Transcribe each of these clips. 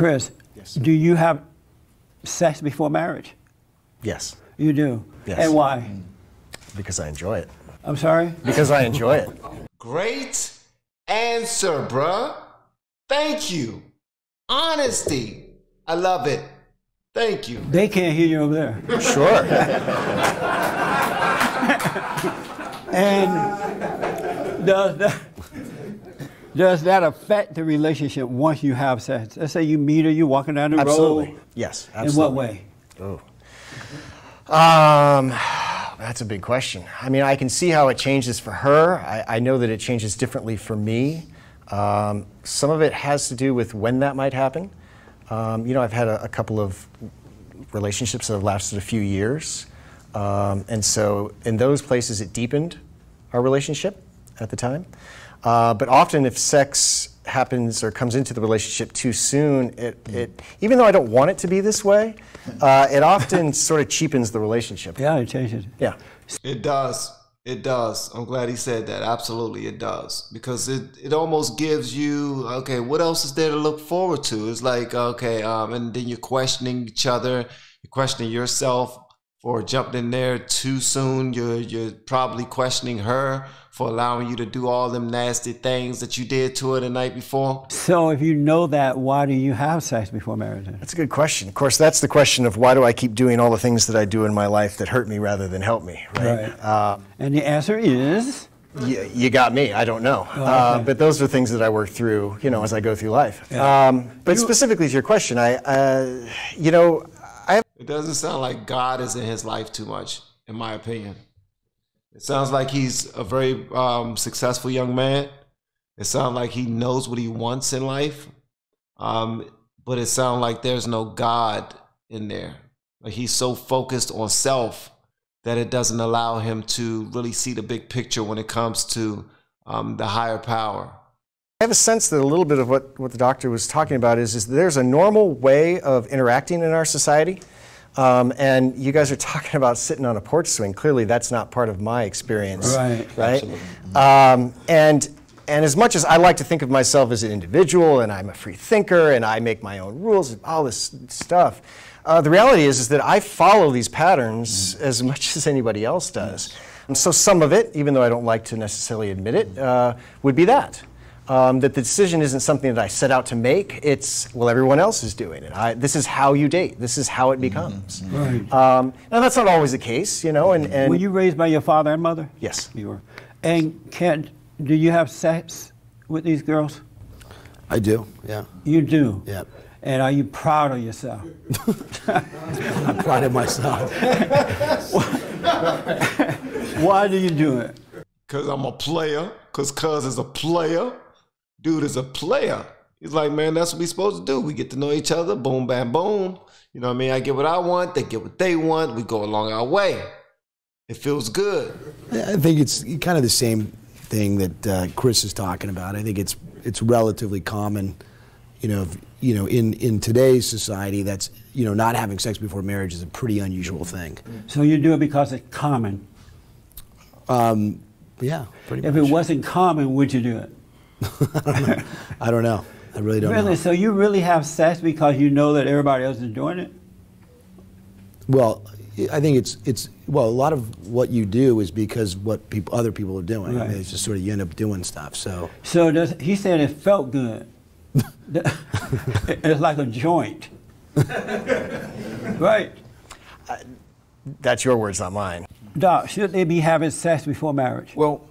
Chris, Yes. do you have sex before marriage? Yes. You do? Yes. And why? Because I enjoy it. I'm sorry? Because I enjoy it. Great answer, bruh. Thank you. Honesty. I love it. Thank you. They can't hear you over there. Sure. And does that affect the relationship once you have sex? Let's say you meet her, you're walking down the Absolutely. road. Yes, absolutely. In what way? Oh. That's a big question. I mean, I can see how it changes for her. I know that it changes differently for me. Some of it has to do with when that might happen. You know, I've had a couple of relationships that have lasted a few years. And so in those places, it deepened our relationship at the time. But often if sex happens or comes into the relationship too soon, it even though I don't want it to be this way, it often sort of cheapens the relationship. Yeah, it changes. Yeah. It does. It does. I'm glad he said that. Absolutely, it does. Because it almost gives you, okay, what else is there to look forward to? It's like, okay, and then you're questioning each other, you're questioning yourself for jumping in there too soon. You're probably questioning her for allowing you to do all them nasty things that you did to her the night before. So if you know that, why do you have sex before marriage? That's a good question. Of course, that's the question of why do I keep doing all the things that I do in my life that hurt me rather than help me, right? And the answer is? You got me. I don't know. Okay. But those are things that I work through, you know, as I go through life. Yeah. But specifically to your question, you know, it doesn't sound like God is in his life too much, in my opinion. It sounds like he's a very successful young man. It sounds like he knows what he wants in life. But it sounds like there's no God in there. Like he's so focused on self that it doesn't allow him to really see the big picture when it comes to the higher power. I have a sense that a little bit of what the doctor was talking about is there's a normal way of interacting in our society. And you guys are talking about sitting on a porch swing. Clearly, that's not part of my experience. Right. And as much as I like to think of myself as an individual, and I'm a free thinker, and I make my own rules, and all this stuff, the reality is that I follow these patterns as much as anybody else does. And so some of it, even though I don't like to necessarily admit it, would be that. That the decision isn't something that I set out to make. It's, well, everyone else is doing it. This is how you date. This is how it becomes. Right. Now, that's not always the case, you know. Were you raised by your father and mother? Yes. You were. And do you have sex with these girls? I do, yeah. You do? Yeah. And are you proud of yourself? I'm proud of myself. Why do you do it? Because I'm a player. Because Cuz is a player. Dude is a player. He's like, man, that's what we supposed to do. We get to know each other. Boom, bam, boom. You know what I mean? I get what I want. They get what they want. We go along our way. It feels good. I think it's kind of the same thing that Chris is talking about. I think it's relatively common, in today's society. That's not having sex before marriage is a pretty unusual thing. So you do it because it's common. Yeah, pretty much. If it wasn't common, would you do it? I don't know. I really don't know. Really? So you really have sex because you know that everybody else is doing it? Well, I think it's a lot of what you do is because what other people are doing. Right. I mean, it's just sort of you end up doing stuff. So he said it felt good. It's like a joint. Right? That's your words, not mine. Doc, should they be having sex before marriage? Well,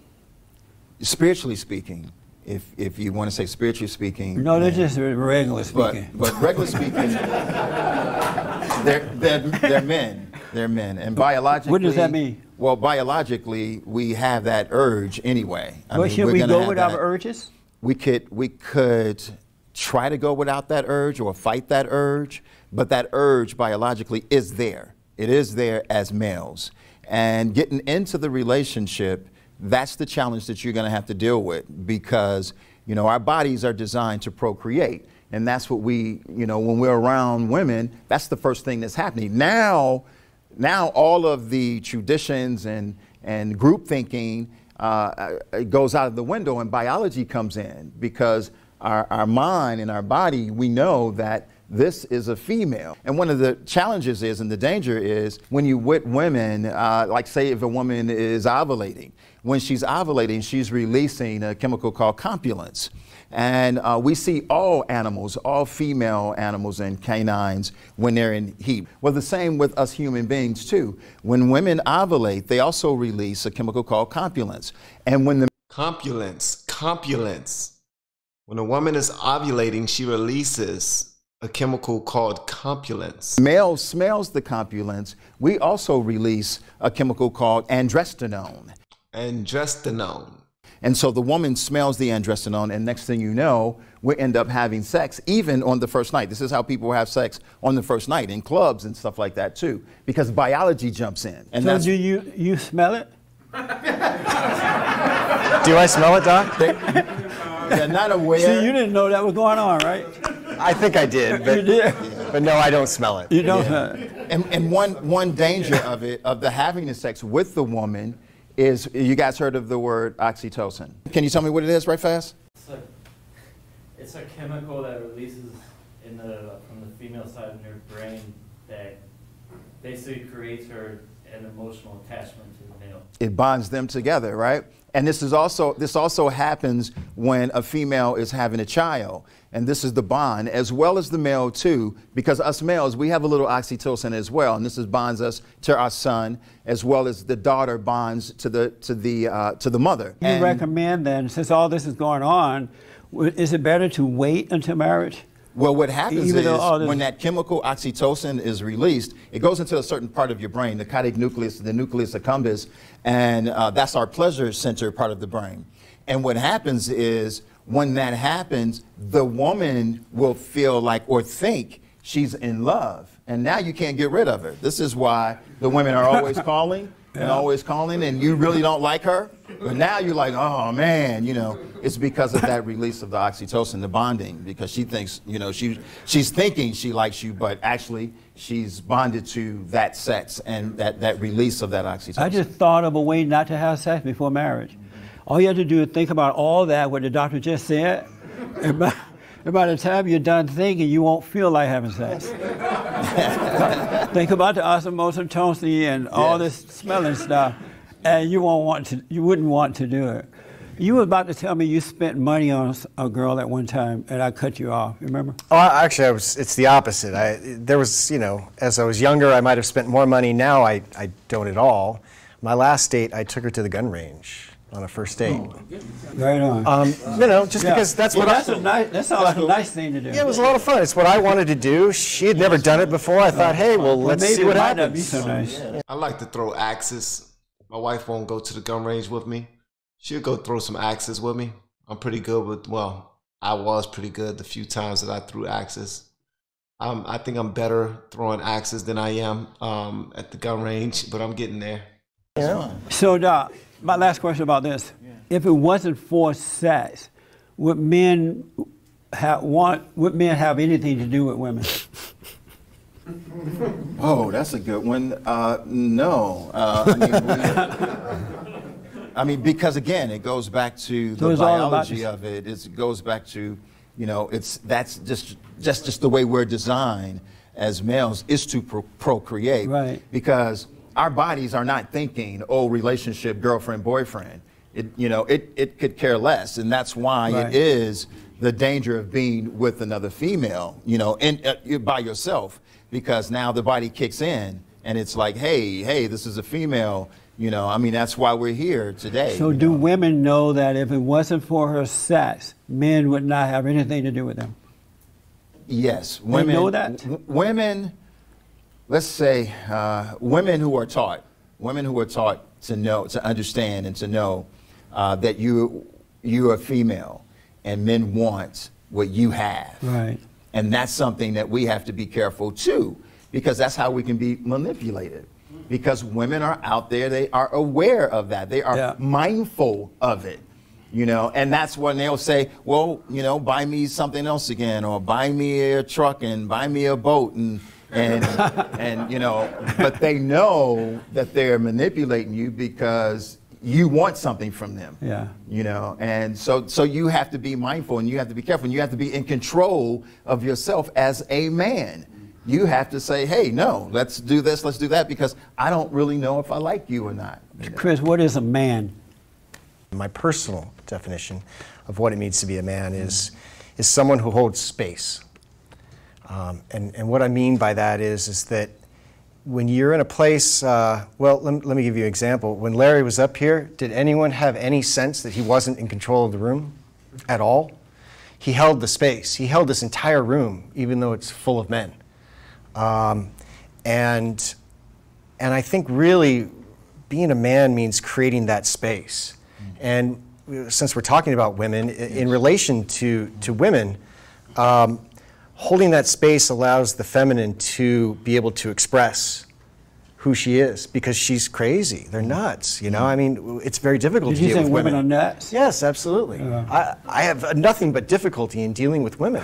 spiritually speaking, if you want to say spiritually speaking. No, they're just regular speaking. But regular speaking, they're men. They're men. And biologically. What does that mean? Well, biologically, we have that urge anyway. But should we go without urges? We could try to go without that urge or fight that urge, but that urge biologically is there. It is there as males. And getting into the relationship, that's the challenge that you're going to have to deal with because, our bodies are designed to procreate. And that's what when we're around women, that's the first thing that's happening. Now all of the traditions and group thinking goes out of the window and biology comes in because our mind and our body, we know that this is a female. And one of the challenges is, and the danger is, when you with women, like say if a woman is ovulating, when she's ovulating, she's releasing a chemical called copulence. And we see all animals, all female animals and canines, when they're in heat. Well, the same with us human beings too. When women ovulate, they also release a chemical called copulence. And when the Copulence. When a woman is ovulating, she releases a chemical called copulence. male smells the copulence, we also release a chemical called androstenone. Androstenone. And so the woman smells the androstenone, and next thing you know, we end up having sex, even on the first night. This is how people have sex on the first night, in clubs and stuff like that too, because biology jumps in. And So do you smell it? Do I smell it, Doc? they're not aware. See, you didn't know that was going on, right? I think I did, but, You did. but no, I don't smell it. You don't smell it. And one danger of it, of the having the sex with the woman, is, you guys heard of the word oxytocin. Can you tell me what it is right fast? It's a chemical that releases from the female side in your brain that basically creates an emotional attachment to the male. It bonds them together, right? And this also happens when a female is having a child. And this is the bond, as well as the male too, because us males, we have a little oxytocin as well. And this bonds us to our son, as well as the daughter bonds to the mother. You recommend then, since all this is going on, is it better to wait until marriage? Well, what happens Even is though when that chemical oxytocin is released, it goes into a certain part of your brain, the caudate nucleus, the nucleus accumbens, and that's our pleasure center part of the brain. And what happens is, when that happens, the woman will feel like or think she's in love. And now you can't get rid of her. This is why the women are always calling and always calling, and you really don't like her. But now you're like, oh man, you know, it's because of that release of the oxytocin, the bonding, because she thinks, you know, she's thinking she likes you, but actually she's bonded to that sex and that release of that oxytocin. I just thought of a way not to have sex before marriage. All you have to do is think about all that, what the doctor just said, and by the time you're done thinking, you won't feel like having sex. Think about the osmosis and all this smelling stuff, and you wouldn't want to do it. You were about to tell me you spent money on a girl at one time, and I cut you off. Remember? Oh, actually, it's the opposite. There was, you know, as I was younger, I might have spent more money. Now I don't at all. My last date, I took her to the gun range on a first date. Right on. You know, just because that's what that sounds like a nice thing to do. Yeah, it was a lot of fun. It's what I wanted to do. She had never done it before. I thought, hey, well, let's see what happens. Maybe it might not be so nice. I like to throw axes. My wife won't go to the gun range with me. She'll go throw some axes with me. I'm pretty good with, well, I was pretty good the few times that I threw axes. I think I'm better throwing axes than I am at the gun range, but I'm getting there. Yeah. So, Doc, my last question about this. If it wasn't for sex, would men have anything to do with women? Oh, that's a good one. No. I mean, because again, it goes back to the biology of it. It goes back to, you know, that's just the way we're designed as males, is to procreate. Right. Because our bodies are not thinking, oh, relationship, girlfriend, boyfriend. It could care less, and that's why it is the danger of being with another female, you know, and by yourself, because now the body kicks in, and it's like, hey, this is a female. You know, I mean, that's why we're here today. So do women know that if it wasn't for her sex, men would not have anything to do with them? Yes. Women know that? Women, let's say, women who are taught to know, to understand and to know that you're a female and men want what you have. Right. And that's something that we have to be careful too, because that's how we can be manipulated. Because women are out there, they are aware of that. They are mindful of it, you know, and that's when they'll say, well, you know, buy me something else again, or buy me a truck and buy me a boat and you know, but they know that they're manipulating you because you want something from them. Yeah. You know, and so you have to be mindful and you have to be careful and you have to be in control of yourself as a man. You have to say, hey, no, let's do this, let's do that, because I don't really know if I like you or not. You know? Chris, what is a man? My personal definition of what it means to be a man is someone who holds space. And what I mean by that is that when you're in a place, well, let me give you an example. When Larry was up here, did anyone have any sense that he wasn't in control of the room at all? He held the space. He held this entire room, even though it's full of men. And I think really being a man means creating that space. And since we're talking about women, in relation to women, holding that space allows the feminine to be able to express who she is, because she's crazy. They're nuts, you know? I mean, it's very difficult to deal with women. Did you say women are nuts? Yes, absolutely. I have nothing but difficulty in dealing with women.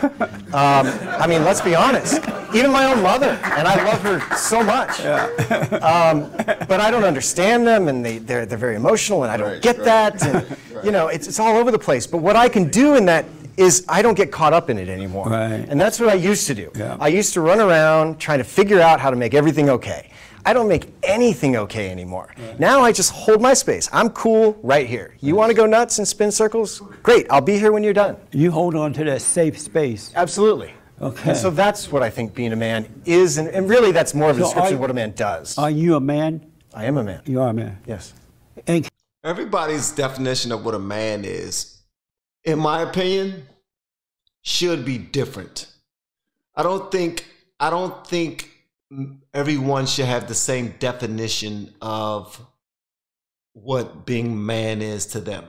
I mean, let's be honest. Even my own mother, and I love her so much. But I don't understand them, and they're very emotional, and I don't get that. And, you know, it's all over the place. But what I can do in that is I don't get caught up in it anymore. Right. And that's what I used to do. Yeah. I used to run around trying to figure out how to make everything okay. I don't make anything okay anymore. Right. Now I just hold my space. I'm cool right here. You want to go nuts and spin circles? Great, I'll be here when you're done. You hold on to that safe space. Absolutely. Okay. And so that's what I think being a man is, and really that's more of a description of what a man does. Are you a man? I am a man. You are a man. Yes. And Everybody's definition of what a man is, in my opinion, should be different. I don't think everyone should have the same definition of what being man is to them.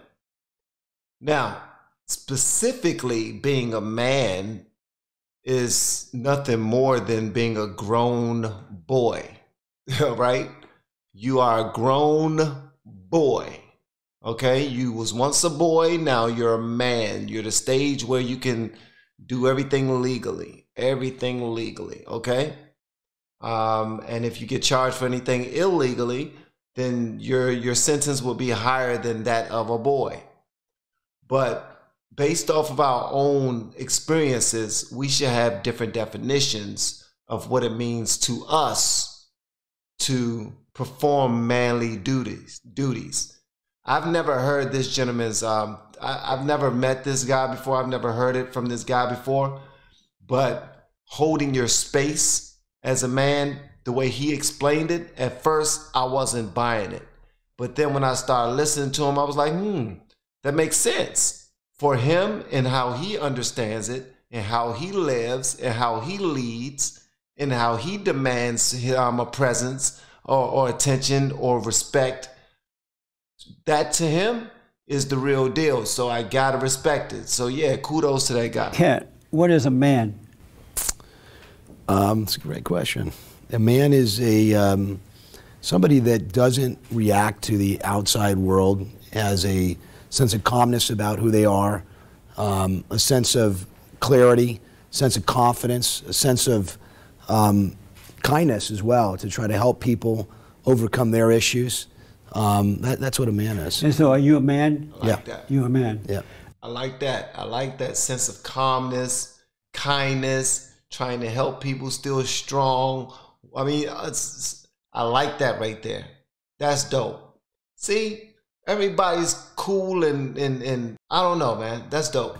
Now, specifically, being a man is nothing more than being a grown boy, right? You are a grown boy, okay? You was once a boy, now you're a man. You're at a stage where you can do everything legally, okay? And if you get charged for anything illegally, then your sentence will be higher than that of a boy. But based off of our own experiences, we should have different definitions of what it means to us to perform manly duties. I've never heard this gentleman's, I've never met this guy before. I've never heard it from this guy before, but holding your space as a man, the way he explained it, at first I wasn't buying it. But then when I started listening to him, I was like, that makes sense for him and how he understands it and how he lives and how he leads and how he demands a presence or attention or respect. That to him is the real deal. So I gotta respect it. So yeah, kudos to that guy. Kat, what is a man? That's a great question. A man is somebody that doesn't react to the outside world, has a sense of calmness about who they are, a sense of clarity, sense of confidence, a sense of kindness as well, to try to help people overcome their issues. That's what a man is. And so are you a man? I like that. You a man? Yeah. I like that. I like that sense of calmness, kindness, trying to help people still strong. I mean, I like that right there. That's dope. See, everybody's cool and I don't know, man. That's dope.